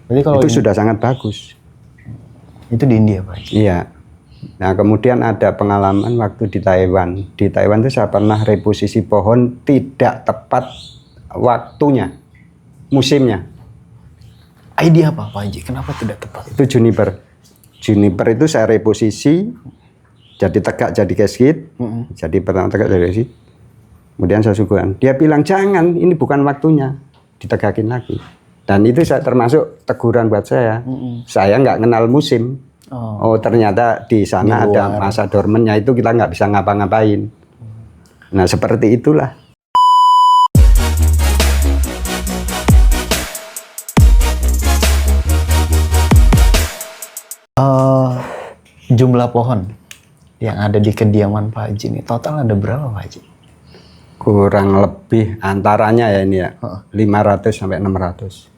Jadi kalau itu sudah sangat bagus. Itu di India, Pak? Iya. Nah, kemudian ada pengalaman waktu di Taiwan. Di Taiwan itu saya pernah reposisi pohon tidak tepat waktunya, musimnya. Ide apa, Pak Haji? Kenapa tidak tepat? Itu juniper. Juniper itu saya reposisi, jadi tegak, jadi casket. Jadi pertama tegak, jadi casket. Kemudian saya suguhan. Dia bilang, jangan, ini bukan waktunya. Ditegakin lagi. Dan itu saya termasuk teguran buat saya. Saya nggak kenal musim. Oh, ternyata di sana ada masa dormannya, itu kita nggak bisa ngapa-ngapain. Nah, seperti itulah. Jumlah pohon yang ada di kediaman Pak Haji ini total ada berapa, Pak Haji? Kurang lebih antaranya ya ini ya, 500 sampai 600.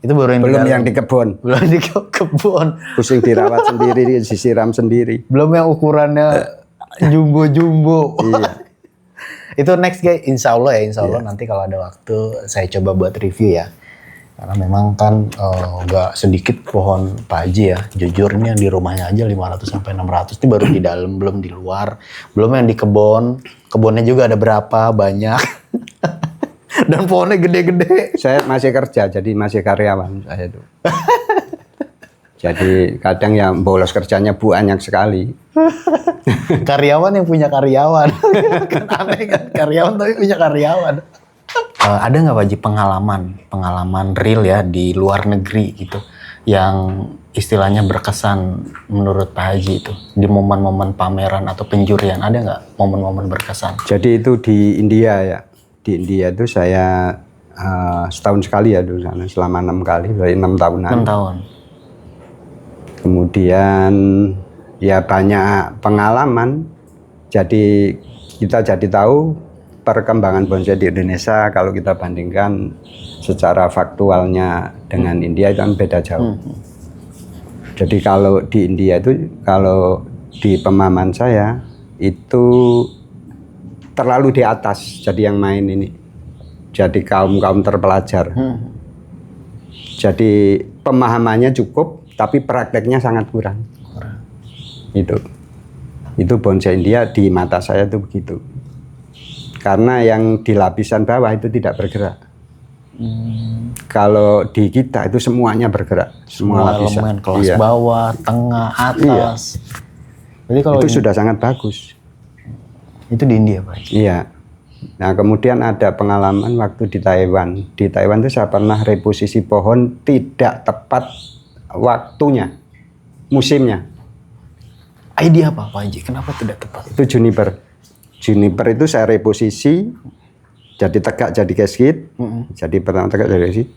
Itu baru yang belum yang di kebun. Belum di kebun. Pusing dirawat sendiri, disiram sendiri. Belum yang ukurannya jumbo-jumbo. Iya. Itu next guys, insya Allah nanti kalau ada waktu saya coba buat review ya. Karena memang kan nggak sedikit pohon Pak Haji ya. Jujur ini yang di rumahnya aja 500 sampai 600. Ini baru di dalam, belum di luar. Belum yang di kebun. Kebunnya juga ada berapa, banyak. Dan pohonnya gede-gede. Saya masih kerja, jadi masih karyawan saya itu. Jadi kadang ya bolos kerjanya banyak sekali. Karyawan yang punya karyawan. Kan aneh kan, karyawan tapi punya karyawan. Ada nggak Pak Haji pengalaman real ya di luar negeri gitu yang istilahnya berkesan menurut Pak Haji itu di momen-momen pameran atau penjurian, ada nggak momen-momen berkesan? Jadi itu di India ya, di India itu saya setahun sekali ya dulu sana, selama 6 kali, dari 6 tahunan. 6 tahun. Kemudian ya banyak pengalaman, jadi kita jadi tahu perkembangan bonsai di Indonesia kalau kita bandingkan secara faktualnya dengan India itu kan beda jauh. Jadi kalau di India itu, kalau di pemahaman saya itu terlalu di atas, jadi yang main ini. Jadi kaum terpelajar. Jadi pemahamannya cukup, tapi prakteknya sangat kurang. Itu bonsai India di mata saya itu begitu. Karena yang di lapisan bawah itu tidak bergerak. Kalau di kita itu semuanya bergerak, semua lapisan. Elemen kelas bawah, tengah, atas. Jadi kalau itu sudah sangat bagus. Itu di India, Pak? Iya. Nah, kemudian ada pengalaman waktu di Taiwan. Di Taiwan itu saya pernah reposisi pohon tidak tepat waktunya, musimnya. Ide apa, Pak Haji? Kenapa tidak tepat? Itu juniper. Juniper itu saya reposisi, jadi tegak, jadi casket. Jadi pertama tegak, jadi casket.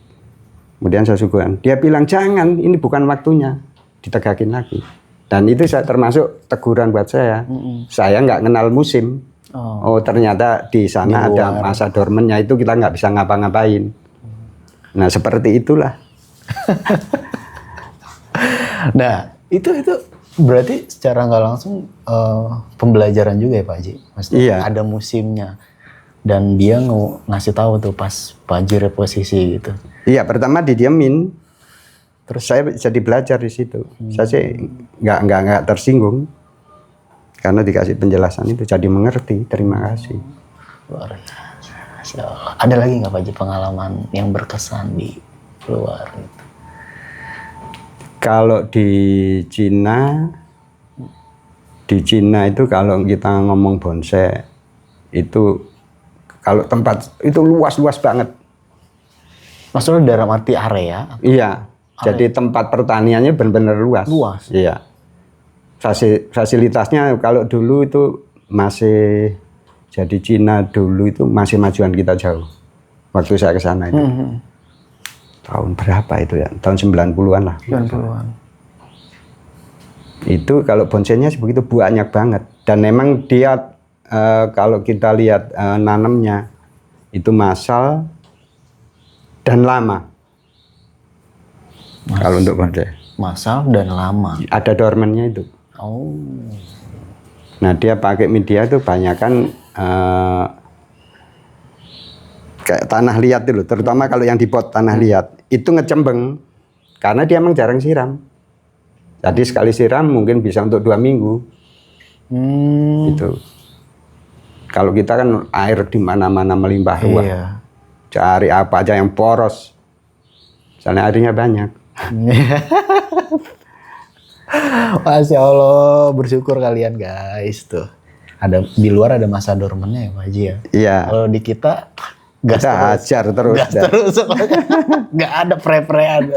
Kemudian saya suguhan. Dia bilang, jangan, ini bukan waktunya. Ditegakin lagi. Dan itu saya termasuk teguran buat saya. Saya nggak kenal musim. Oh, ternyata di sana ada masa dormannya, itu kita nggak bisa ngapa-ngapain. Nah, seperti itulah. Nah, itu berarti secara nggak langsung pembelajaran juga ya Pak Haji? Maksudnya iya. Ada musimnya. Dan dia ngasih tahu tuh pas Pak Haji reposisi gitu. Iya, pertama didiemin. Terus saya jadi belajar di situ. Saya sih nggak tersinggung. Karena dikasih penjelasan itu, jadi mengerti. Terima kasih. Luar biasa. Ada lagi nggak Pak Haji pengalaman yang berkesan di luar itu? Kalau di Cina itu kalau kita ngomong bonsai itu kalau tempat itu luas banget. Maksudnya dalam arti area? Iya. Jadi tempat pertaniannya benar-benar luas. Luas. Iya. Fasilitasnya kalau dulu itu masih, jadi Cina dulu itu masih majuan kita jauh. Waktu saya ke sana itu. Tahun berapa itu ya? Tahun 90-an lah. 90-an. Itu kalau bonsainya begitu banyak banget. Dan memang dia kalau kita lihat nanamnya itu massal dan lama. Kalau untuk bonsai. Massal dan lama. Ada dormannya itu. Oh. Nah, dia pakai media itu banyak kan kayak tanah liat itu loh, terutama kalau yang di pot tanah liat itu ngecembeng karena dia emang jarang siram. Jadi sekali siram mungkin bisa untuk 2 minggu. Gitu. Kalau kita kan air di mana-mana melimpah ruah. Iya. Cari apa aja yang poros. Soalnya airnya banyak. Masya Allah, bersyukur kalian guys tuh. Ada di luar ada masa dormannya ya Pak Haji ya. Iya. Kalau di kita gas Kita terus. ajar terus. Gas terus. Nggak ada pre-prean.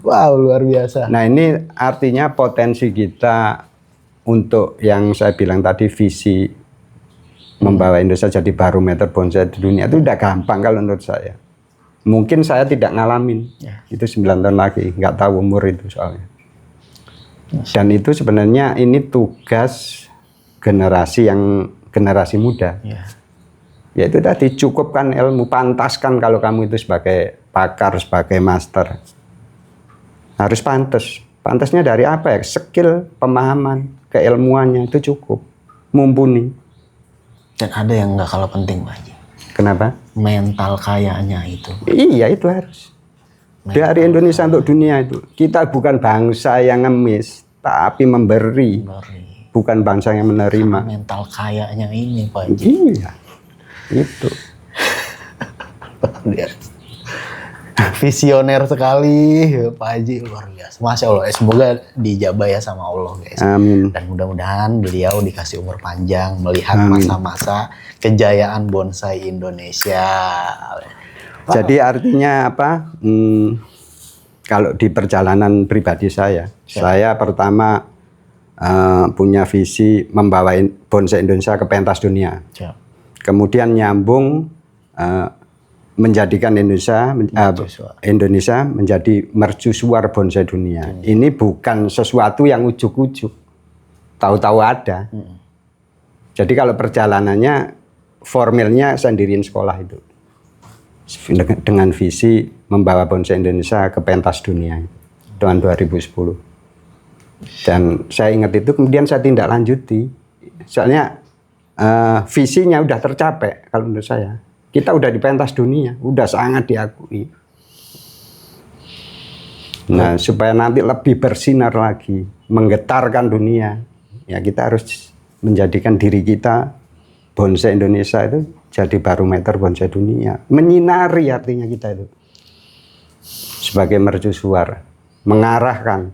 Wow, luar biasa. Nah ini artinya potensi kita untuk yang saya bilang tadi visi membawa Indonesia jadi barometer bonsai di dunia itu udah gampang kalau menurut saya. Mungkin saya tidak ngalamin. Itu 9 tahun lagi, nggak tahu umur itu soalnya. Dan itu sebenarnya ini tugas generasi muda. Yaitu tadi cukupkan ilmu, pantaskan kalau kamu itu sebagai pakar, sebagai master. Harus pantas. Pantasnya dari apa ya? Skill, pemahaman, keilmuannya itu cukup. Mumpuni. Dan ada yang nggak kalah penting Pak Haji. Kenapa? Mental kayanya itu. Iya itu harus. Dari Indonesia untuk dunia itu. Kita bukan bangsa yang ngemis, tapi memberi. Bukan bangsa yang menerima. Mental kayanya ini Pak Haji. Iya. Itu. Visioner sekali Pak Haji, luar biasa. Masya Allah, semoga dijabah ya sama Allah guys. Amin. Dan mudah-mudahan beliau dikasih umur panjang melihat masa-masa kejayaan bonsai Indonesia. Jadi artinya apa? Kalau di perjalanan pribadi saya pertama punya visi membawa bonsai Indonesia ke pentas dunia. Kemudian nyambung menjadikan Indonesia menjadi mercusuar bonsai dunia. Ini bukan sesuatu yang ujuk-ujuk, tahu-tahu ada. Jadi kalau perjalanannya formilnya sendirian sekolah itu dengan visi membawa bonsai Indonesia ke pentas dunia tahun 2010. Dan saya ingat itu kemudian saya tindak lanjuti. Soalnya visinya udah tercapai kalau menurut saya. Kita udah di pentas dunia, udah sangat diakui. Nah, supaya nanti lebih bersinar lagi, menggetarkan dunia, ya kita harus menjadikan diri kita, bonsai Indonesia itu jadi barometer bonsai dunia. Menyinari artinya kita itu. Sebagai mercusuar, mengarahkan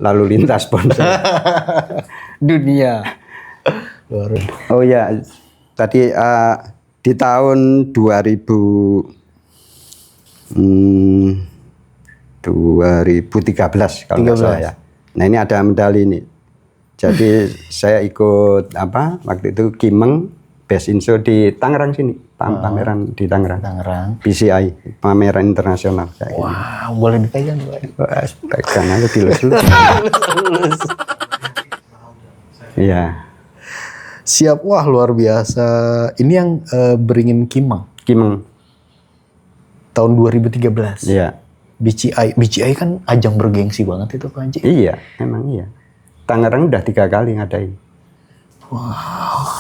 lalu lintas bonsai. Dunia. Oh ya, tadi di tahun 2013 kalau nggak salah ya. Nah ini ada medali ini. Jadi saya ikut waktu itu Kimeng Best Inso di Tangerang sini, pameran di Tangerang. BCI, pameran internasional. Wah, boleh dipegang Pak. Pegang aja dilus-lus. Iya. Siap, wah luar biasa. Ini yang beringin Kimeng. Tahun 2013. Iya. BCI kan ajang bergengsi banget itu Pak Haji. Iya, emang iya. Tangerang udah 3 kali ngadain. Wow.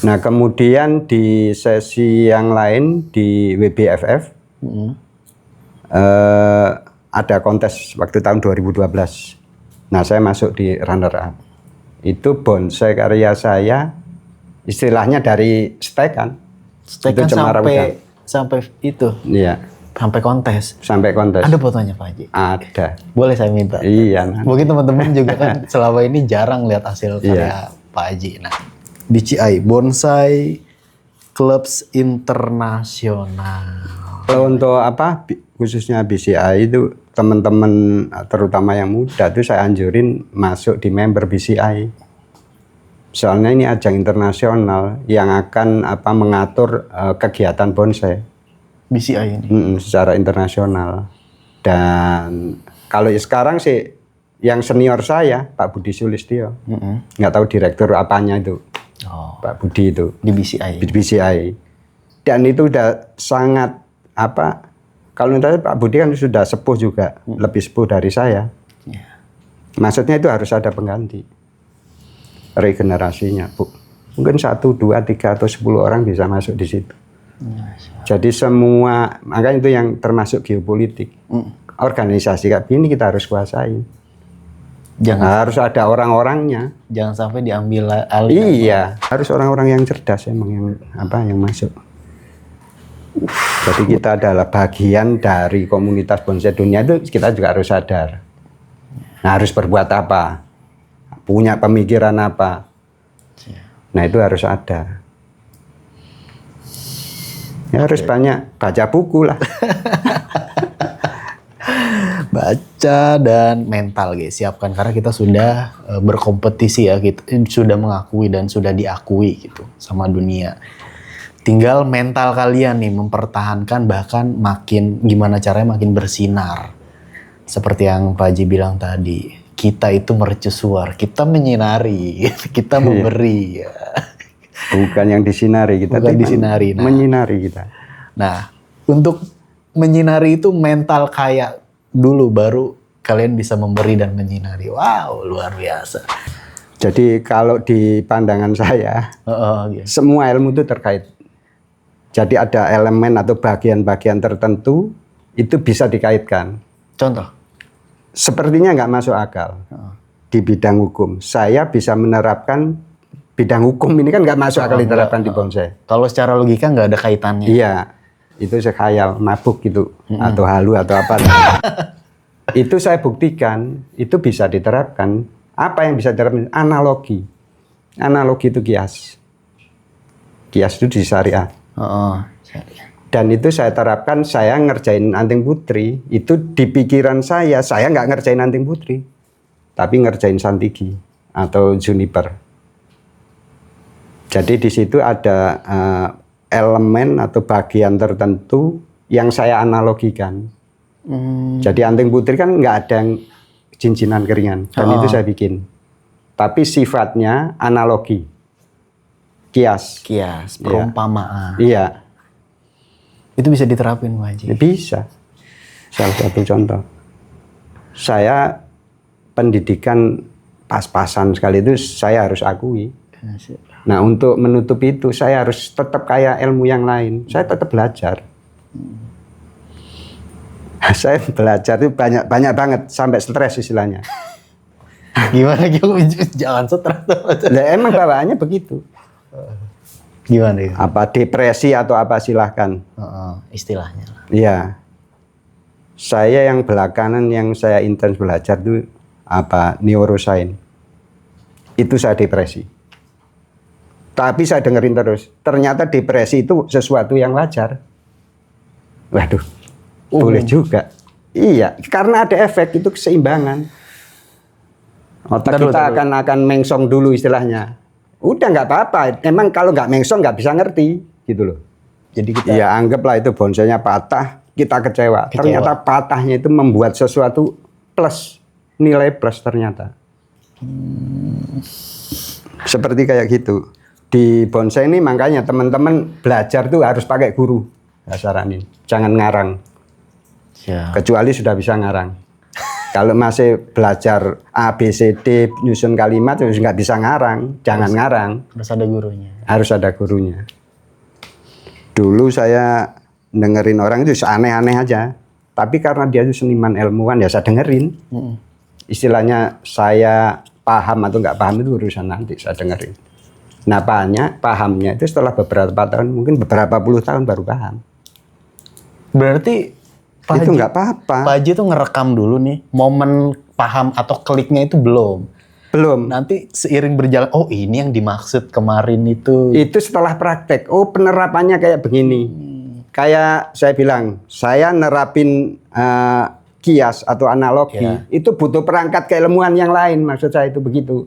Nah kemudian di sesi yang lain di WBFF ada kontes waktu tahun 2012. Nah saya masuk di runner up. Itu bonsai karya saya. Istilahnya dari stekan. Stekan sampai itu. Iya. Sampai kontes. Ada fotonya Pak Haji? Ada. Boleh saya minta? Iya. Mungkin teman-teman juga kan selama ini jarang lihat hasil karya Pak Haji. Nah, BCI Bonsai Clubs Internasional. Kalau untuk khususnya BCI itu teman-teman terutama yang muda itu saya anjurin masuk di member BCI. Soalnya ini ajang internasional yang akan mengatur kegiatan bonsai BCI ini secara internasional. Dan kalau sekarang sih yang senior saya Pak Budi Sulistyo, nggak tahu direktur apanya itu, Pak Budi itu di BCI. Dan itu udah sangat kalau menurut saya Pak Budi kan sudah sepuh juga, lebih sepuh dari saya. Maksudnya itu harus ada pengganti. Regenerasinya, Bu. Mungkin 1, 2, 3 atau 10 orang bisa masuk di situ. Jadi semua, makanya itu yang termasuk geopolitik. Organisasi kayak gini kita harus kuasain. Harus ada orang-orangnya. Jangan sampai diambil alih. Iya, harus orang-orang yang cerdas emang yang masuk. Jadi kita adalah bagian dari komunitas bonsai dunia, itu kita juga harus sadar. Nah, harus berbuat apa? Punya pemikiran apa? Nah, itu harus ada. Ya, harus banyak baca buku lah. Baca dan mental guys, siapkan karena kita sudah berkompetisi ya, kita sudah mengakui dan sudah diakui gitu sama dunia. Tinggal mental kalian nih mempertahankan, bahkan makin gimana caranya makin bersinar. Seperti yang Pak Haji bilang tadi, kita itu mercusuar, kita menyinari, kita memberi. Ya. Bukan yang disinari, kita bukan disinari. Nah, menyinari kita. Nah, untuk menyinari itu mental kayak dulu baru kalian bisa memberi dan menyinari. Wow, luar biasa. Jadi kalau di pandangan saya, okay. Semua ilmu itu terkait. Jadi ada elemen atau bagian-bagian tertentu itu bisa dikaitkan. Contoh? Sepertinya nggak masuk akal di bidang hukum. Saya bisa menerapkan bidang hukum ini kan nggak masuk akal diterapkan di bonsai. Kalau secara logika nggak ada kaitannya. Iya, itu saya khayal, mabuk gitu, atau halu atau apa. Itu saya buktikan, itu bisa diterapkan. Apa yang bisa diterapkan? Analogi. Analogi itu kias. Kias itu di syariah. Dan itu saya terapkan, saya ngerjain anting putri, itu di pikiran saya nggak ngerjain anting putri, tapi ngerjain santigi atau juniper. Jadi di situ ada elemen atau bagian tertentu yang saya analogikan. Jadi anting putri kan nggak ada yang cincinan keringan, dan itu saya bikin. Tapi sifatnya analogi. Kias, perumpamaan. Iya. Itu bisa diterapin Pak Haji? Bisa. Salah satu contoh. Saya pendidikan pas-pasan sekali itu saya harus akui. Nah, untuk menutup itu saya harus tetap kayak ilmu yang lain. Saya tetap belajar. Saya belajar itu banyak banget sampai stres istilahnya. Gimana jangan stres. Nah, emang bawaannya begitu. Gimana itu? Apa depresi atau apa silahkan. Istilahnya. Iya. Saya yang belakangan yang saya intens belajar itu apa neuroscience. Itu saya depresi. Tapi saya dengerin terus. Ternyata depresi itu sesuatu yang wajar. Waduh, boleh juga. Iya, karena ada efek itu keseimbangan. Otak kita akan mengsong dulu istilahnya. Udah nggak apa-apa. Emang kalau nggak mengsong nggak bisa ngerti, gitu loh. Jadi kita ya anggaplah itu bonsainya patah, kita kecewa. Ternyata patahnya itu membuat sesuatu plus, nilai plus ternyata. Seperti kayak gitu. Di bonsai ini makanya teman-teman belajar tuh harus pakai guru. Saranin, jangan ngarang. Kecuali sudah bisa ngarang. Kalau masih belajar A, B, C, D, nyusun kalimat, terus nggak bisa ngarang, jangan ngarang. Harus ada gurunya. Harus ada gurunya. Dulu saya dengerin orang itu aneh-aneh aja. Tapi karena dia itu seniman ilmuwan, ya saya dengerin. Istilahnya saya paham atau nggak paham itu urusan nanti, saya dengerin. Nah, pahamnya itu setelah beberapa tahun, mungkin beberapa puluh tahun baru paham. Berarti Pak itu Haji, nggak apa-apa. Pak Haji tuh ngerekam dulu nih, momen paham atau kliknya itu belum. Nanti seiring berjalan, oh ini yang dimaksud kemarin itu. Itu setelah praktek, oh penerapannya kayak begini. Kayak saya bilang, saya nerapin kias atau analogi, itu butuh perangkat keilmuan yang lain, maksud saya itu begitu.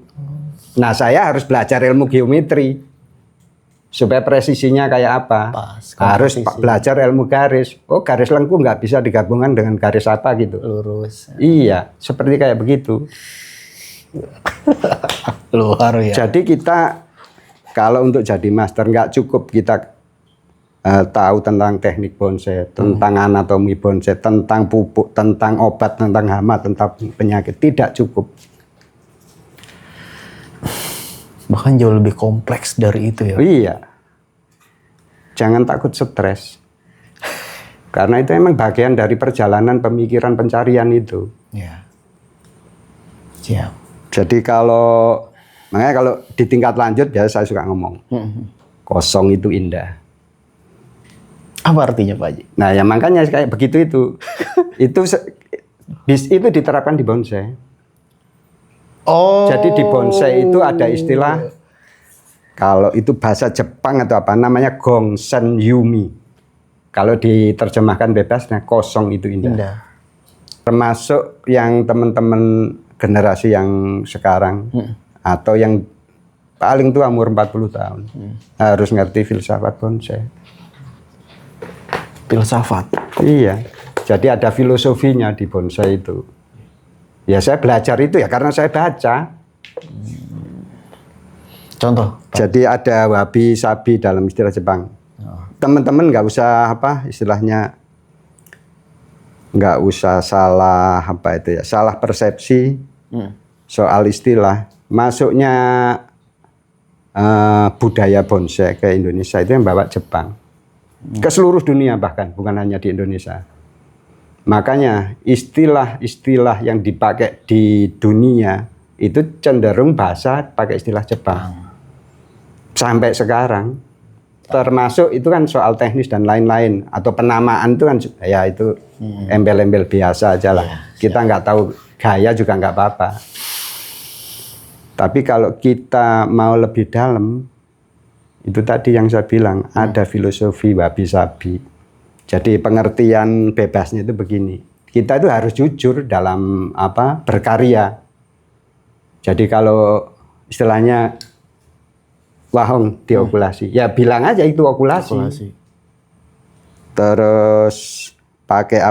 Nah, saya harus belajar ilmu geometri. Supaya presisinya kayak apa? Harus belajar ilmu garis. Oh, garis lengkung nggak bisa digabungkan dengan garis apa gitu. Lurus. Iya, seperti kayak begitu. Luar ya. Jadi kita kalau untuk jadi master nggak cukup kita tahu tentang teknik bonsai, tentang anatomi bonsai, tentang pupuk, tentang obat, tentang hama, tentang penyakit. Tidak cukup. Bahkan jauh lebih kompleks dari itu ya. Iya. jangan takut stres. Karena itu emang bagian dari perjalanan pemikiran pencarian itu. Ya. Siap. Jadi makanya kalau di tingkat lanjut ya saya suka ngomong, kosong itu indah. Apa artinya Pak Haji? Nah ya makanya kayak begitu itu. Itu diterapkan di bonsai. Oh. Jadi di bonsai itu ada istilah, kalau itu bahasa Jepang atau apa namanya gongsen yumi. Kalau diterjemahkan bebas, nah kosong itu indah. Termasuk yang teman-teman generasi yang sekarang atau yang paling tua umur 40 tahun harus ngerti filsafat bonsai. Filsafat. Iya. Jadi ada filosofinya di bonsai itu. Ya saya belajar itu ya karena saya baca. Contoh. Jadi ada wabi sabi dalam istilah Jepang. Teman-teman nggak usah istilahnya nggak usah salah salah persepsi soal istilah. Masuknya budaya bonsai ke Indonesia itu yang bawa Jepang ke seluruh dunia, bahkan bukan hanya di Indonesia. Makanya istilah-istilah yang dipakai di dunia itu cenderung pakai istilah Jepang sampai sekarang. Termasuk itu kan soal teknis dan lain-lain, atau penamaan itu kan ya itu embel-embel biasa aja lah. Kita nggak tahu gaya juga nggak apa-apa. Tapi kalau kita mau lebih dalam, itu tadi yang saya bilang ada filosofi wabi-sabi. Jadi pengertian bebasnya itu begini. Kita itu harus jujur dalam berkarya. Jadi kalau istilahnya wahong diokulasi, ya bilang aja itu okulasi. Terus pakai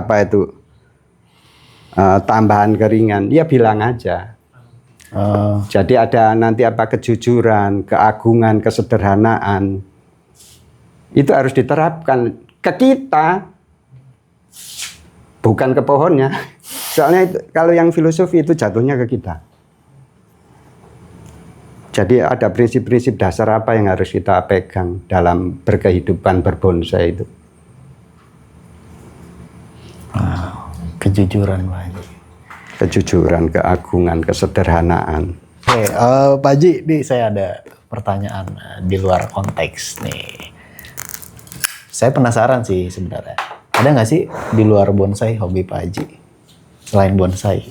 tambahan keringan, ya bilang aja. Jadi ada nanti kejujuran, keagungan, kesederhanaan. Itu harus diterapkan ke kita, bukan ke pohonnya. Soalnya kalau yang filosofi itu jatuhnya ke kita. Jadi ada prinsip-prinsip dasar apa yang harus kita pegang dalam berkehidupan berbonsai itu. Kejujuran Pak Haji. Kejujuran, keagungan, kesederhanaan. Oke, Pak Haji, nih saya ada pertanyaan di luar konteks nih. Saya penasaran sih sebenarnya. Ada nggak sih di luar bonsai hobi Pak Haji selain bonsai?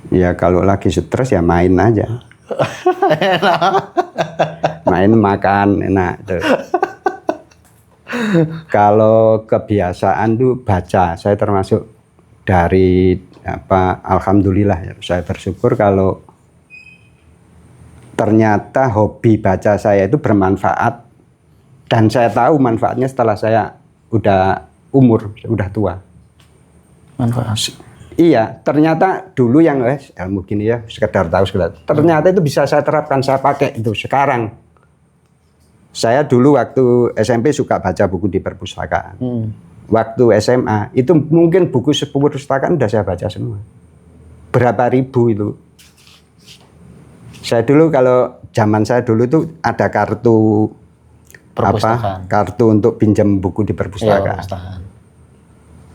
Ya kalau lagi stres ya main aja. Main, makan, enak tuh. Kalau kebiasaan tuh baca, saya termasuk dari alhamdulillah ya, saya bersyukur kalau ternyata hobi baca saya itu bermanfaat dan saya tahu manfaatnya setelah saya udah tua. Manfaat. Iya, ternyata dulu yang ilmu gini ya, sekedar tahu. Ternyata itu bisa saya terapkan, saya pakai itu sekarang. Saya dulu waktu SMP suka baca buku di perpustakaan. Waktu SMA, itu mungkin buku perpustakaan udah saya baca semua. Berapa ribu itu. Saya dulu kalau zaman saya dulu itu ada kartu kartu untuk pinjam buku di perpustakaan. Ya,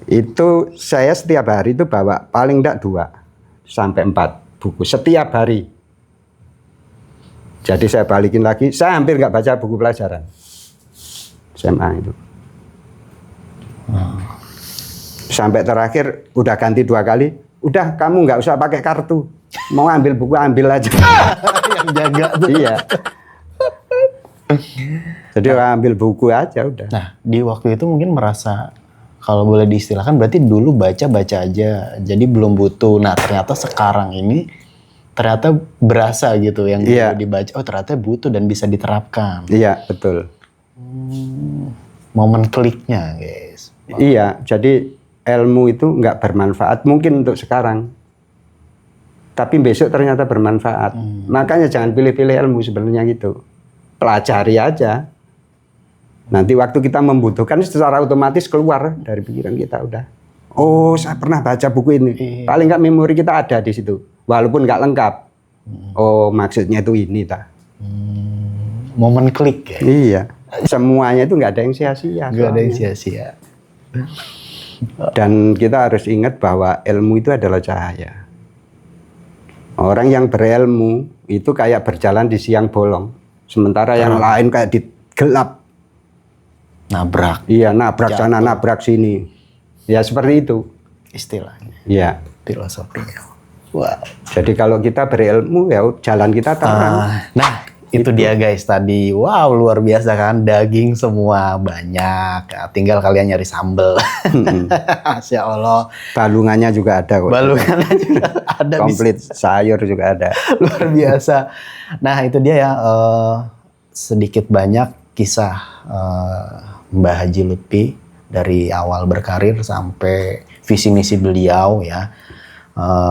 itu saya setiap hari itu bawa paling enggak 2 sampai 4 buku setiap hari. Jadi saya balikin lagi, saya hampir nggak baca buku pelajaran SMA itu. Sampai terakhir udah ganti 2 kali, udah kamu nggak usah pakai kartu, mau ambil buku ambil aja. Yang jaga tuh. Iya. Jadi ambil buku aja udah. Nah di waktu itu mungkin merasa, kalau boleh diistilahkan berarti dulu baca aja, jadi belum butuh. Nah ternyata sekarang ini ternyata berasa gitu yang dibaca, oh ternyata butuh dan bisa diterapkan. Iya betul. Momen kliknya guys. Iya, jadi ilmu itu nggak bermanfaat mungkin untuk sekarang, tapi besok ternyata bermanfaat. Makanya jangan pilih-pilih ilmu sebenarnya gitu, pelajari aja. Nanti waktu kita membutuhkan secara otomatis keluar dari pikiran kita udah. Oh, saya pernah baca buku ini. Paling nggak memori kita ada di situ, walaupun nggak lengkap. Oh, maksudnya itu ini ta. momen klik ya. Iya. Semuanya itu nggak ada yang sia-sia. Nggak ada yang soalnya. sia-sia. Dan kita harus ingat bahwa ilmu itu adalah cahaya. Orang yang berilmu itu kayak berjalan di siang bolong. Sementara yang lain kayak di gelap. Nabrak Iya, nabrak sana, nabrak sini. Ya seperti itu. istilahnya, Iya. filosofinya. Wow. Jadi kalau kita berilmu ya jalan kita terang. Nah, itu dia guys tadi. Wow, luar biasa kan. Daging semua banyak. Tinggal kalian nyari sambel. Masya Allah. Balungannya juga ada kok. Balungannya juga ada. Komplit sayur juga ada. Luar biasa. Nah, itu dia ya. Sedikit banyak kisah Mbah Haji Lutfi dari awal berkarir sampai visi misi beliau ya.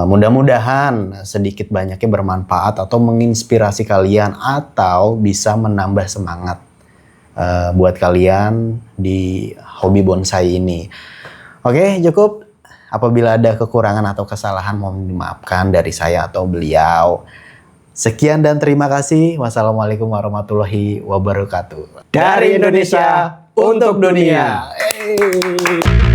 Mudah-mudahan sedikit banyaknya bermanfaat atau menginspirasi kalian atau bisa menambah semangat buat kalian di hobi bonsai ini. Oke, cukup. Apabila ada kekurangan atau kesalahan mohon dimaafkan dari saya atau beliau. Sekian dan terima kasih. Wassalamualaikum warahmatullahi wabarakatuh. Dari Indonesia untuk dunia. Hey.